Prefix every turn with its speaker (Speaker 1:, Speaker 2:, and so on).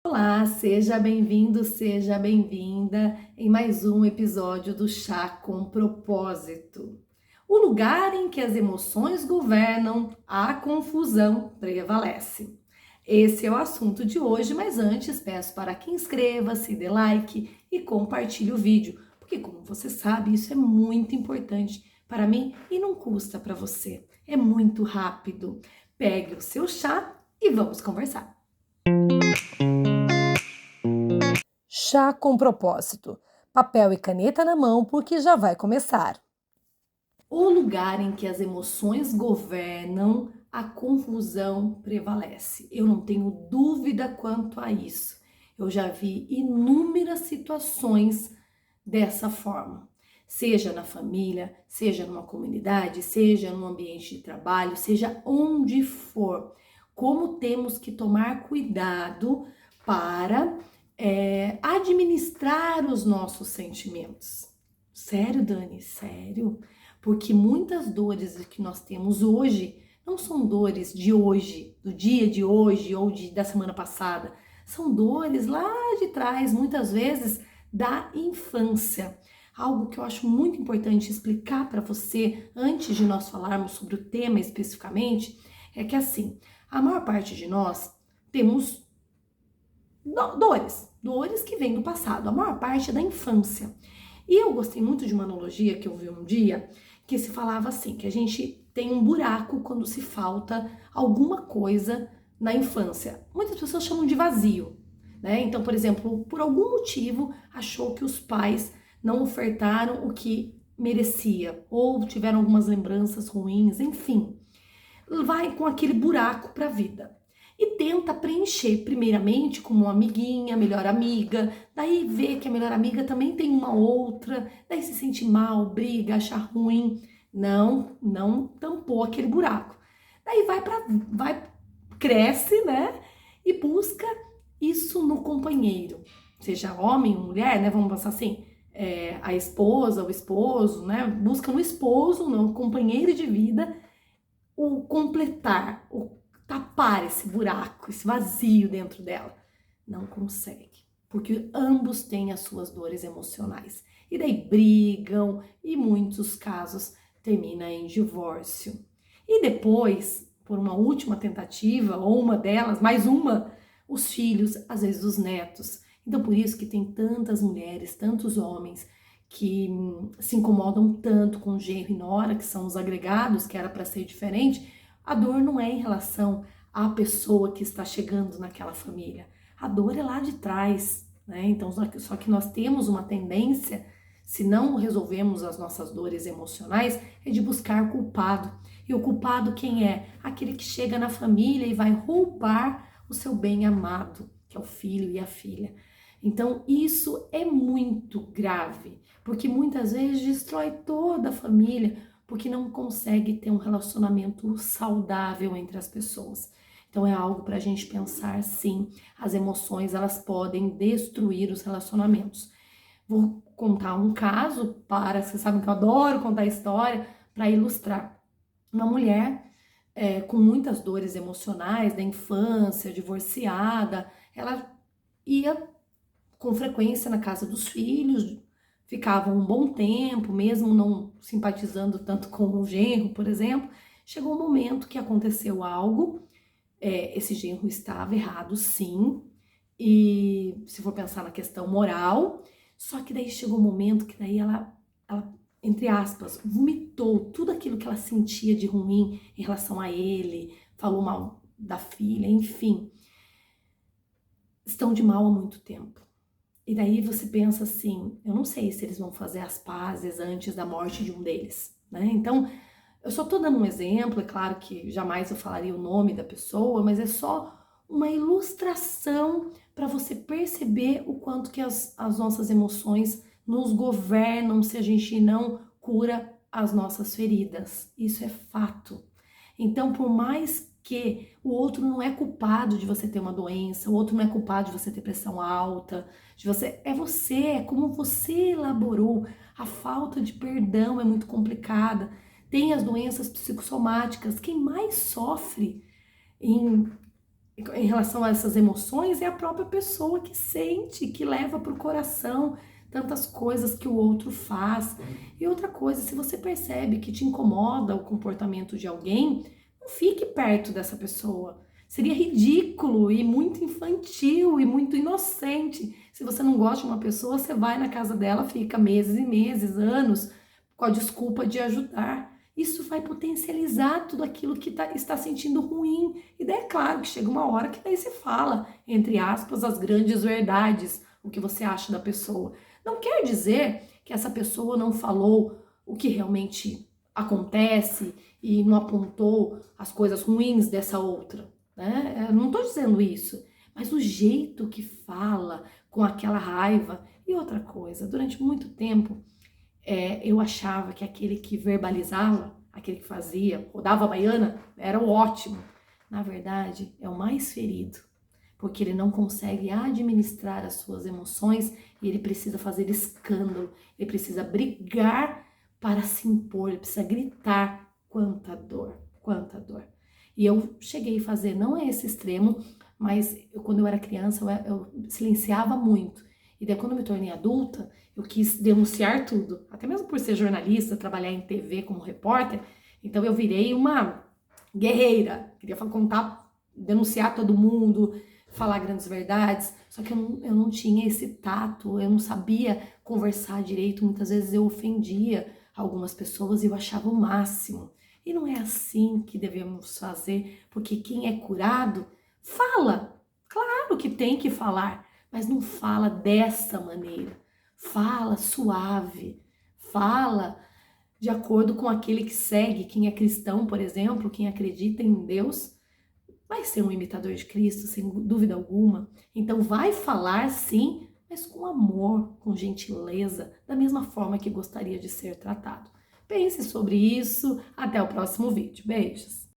Speaker 1: Olá, seja bem-vindo, seja bem-vinda em mais um episódio do Chá com Propósito. O lugar em que as emoções governam, a confusão prevalece. Esse é o assunto de hoje, mas antes peço para que inscreva-se, dê like e compartilhe o vídeo, porque como você sabe, isso é muito importante para mim e não custa para você. É muito rápido. Pegue o seu chá e vamos conversar. Chá com propósito. Papel e caneta na mão, porque já vai começar. O lugar em que as emoções governam, a confusão prevalece. Eu não tenho dúvida quanto a isso. Eu já vi inúmeras situações dessa forma. Seja na família, seja numa comunidade, seja no ambiente de trabalho, seja onde for. Como temos que tomar cuidado para administrar os nossos sentimentos. Sério, Dani? Sério? Porque muitas dores que nós temos hoje não são dores de hoje, do dia de hoje ou da semana passada. São dores lá de trás, muitas vezes da infância. Algo que eu acho muito importante explicar para você antes de nós falarmos sobre o tema especificamente é que assim, a maior parte de nós temos dores que vêm do passado, a maior parte é da infância. E eu gostei muito de uma analogia que eu vi um dia, que se falava assim, que a gente tem um buraco quando se falta alguma coisa na infância. Muitas pessoas chamam de vazio, né? Então, por exemplo, por algum motivo achou que os pais não ofertaram o que merecia, ou tiveram algumas lembranças ruins, enfim. Vai com aquele buraco para a vida e tenta preencher primeiramente com uma amiguinha, melhor amiga, daí vê que a melhor amiga também tem uma outra, daí se sente mal, briga, acha ruim, não tampou aquele buraco. Daí cresce, né? E busca isso no companheiro, seja homem ou mulher, né? Vamos pensar assim, a esposa, o esposo, né? Busca no esposo, no companheiro de vida, o completar, o tapar esse buraco, esse vazio dentro dela. Não consegue, porque ambos têm as suas dores emocionais. E daí brigam e muitos casos termina em divórcio. E depois, por uma última tentativa, ou uma delas, mais uma, os filhos, às vezes os netos. Então por isso que tem tantas mulheres, tantos homens que se incomodam tanto com o genro e nora, que são os agregados, que era para ser diferente. A dor não é em relação à pessoa que está chegando naquela família. A dor é lá de trás, né? Então, só que nós temos uma tendência, se não resolvemos as nossas dores emocionais, é de buscar culpado. E o culpado quem é? Aquele que chega na família e vai roubar o seu bem amado, que é o filho e a filha. Então, isso é muito grave, porque muitas vezes destrói toda a família, porque não consegue ter um relacionamento saudável entre as pessoas. Então, é algo para a gente pensar, sim, as emoções, elas podem destruir os relacionamentos. Vou contar um caso vocês sabem que eu adoro contar história, para ilustrar. Uma mulher com muitas dores emocionais da infância, divorciada, ela ia com frequência na casa dos filhos, ficavam um bom tempo, mesmo não simpatizando tanto com o genro, por exemplo. Chegou um momento que aconteceu algo, esse genro estava errado, sim, e se for pensar na questão moral, só que daí chegou um momento que daí ela entre aspas, vomitou tudo aquilo que ela sentia de ruim em relação a ele, falou mal da filha, enfim. Estão de mal há muito tempo. E daí você pensa assim, eu não sei se eles vão fazer as pazes antes da morte de um deles, né? Então, eu só tô dando um exemplo, é claro que jamais eu falaria o nome da pessoa, mas é só uma ilustração para você perceber o quanto que as nossas emoções nos governam se a gente não cura as nossas feridas. Isso é fato. Então, por mais que o outro não é culpado de você ter uma doença, o outro não é culpado de você ter pressão alta, é como você elaborou. A falta de perdão é muito complicada. Tem as doenças psicossomáticas. Quem mais sofre em em relação a essas emoções é a própria pessoa que sente, que leva para o coração tantas coisas que o outro faz. E outra coisa, se você percebe que te incomoda o comportamento de alguém, não fique perto dessa pessoa. Seria ridículo e muito infantil e muito inocente. Se você não gosta de uma pessoa, você vai na casa dela, fica meses e meses, anos, com a desculpa de ajudar. Isso vai potencializar tudo aquilo que está sentindo ruim. E daí é claro que chega uma hora que daí se fala, entre aspas, as grandes verdades, o que você acha da pessoa. Não quer dizer que essa pessoa não falou o que realmente acontece e não apontou as coisas ruins dessa outra, né? Eu não estou dizendo isso, mas o jeito que fala, com aquela raiva. E outra coisa, durante muito tempo, eu achava que aquele que verbalizava, aquele que fazia, rodava a baiana, era o ótimo. Na verdade, é o mais ferido, porque ele não consegue administrar as suas emoções e ele precisa fazer escândalo, ele precisa brigar para se impor, ele precisa gritar. Quanta dor, quanta dor. E eu cheguei a fazer, não é esse extremo, mas quando eu era criança eu silenciava muito. E daí quando eu me tornei adulta, eu quis denunciar tudo, até mesmo por ser jornalista, trabalhar em TV como repórter, então eu virei uma guerreira, queria contar, denunciar todo mundo, falar grandes verdades, só que eu não tinha esse tato, eu não sabia conversar direito, muitas vezes eu ofendia algumas pessoas e eu achava o máximo. E não é assim que devemos fazer, porque quem é curado fala, claro que tem que falar, mas não fala dessa maneira. Fala suave, fala de acordo com aquele que segue, quem é cristão, por exemplo, quem acredita em Deus, vai ser um imitador de Cristo, sem dúvida alguma. Então vai falar sim, mas com amor, com gentileza, da mesma forma que gostaria de ser tratado. Pense sobre isso. Até o próximo vídeo. Beijos!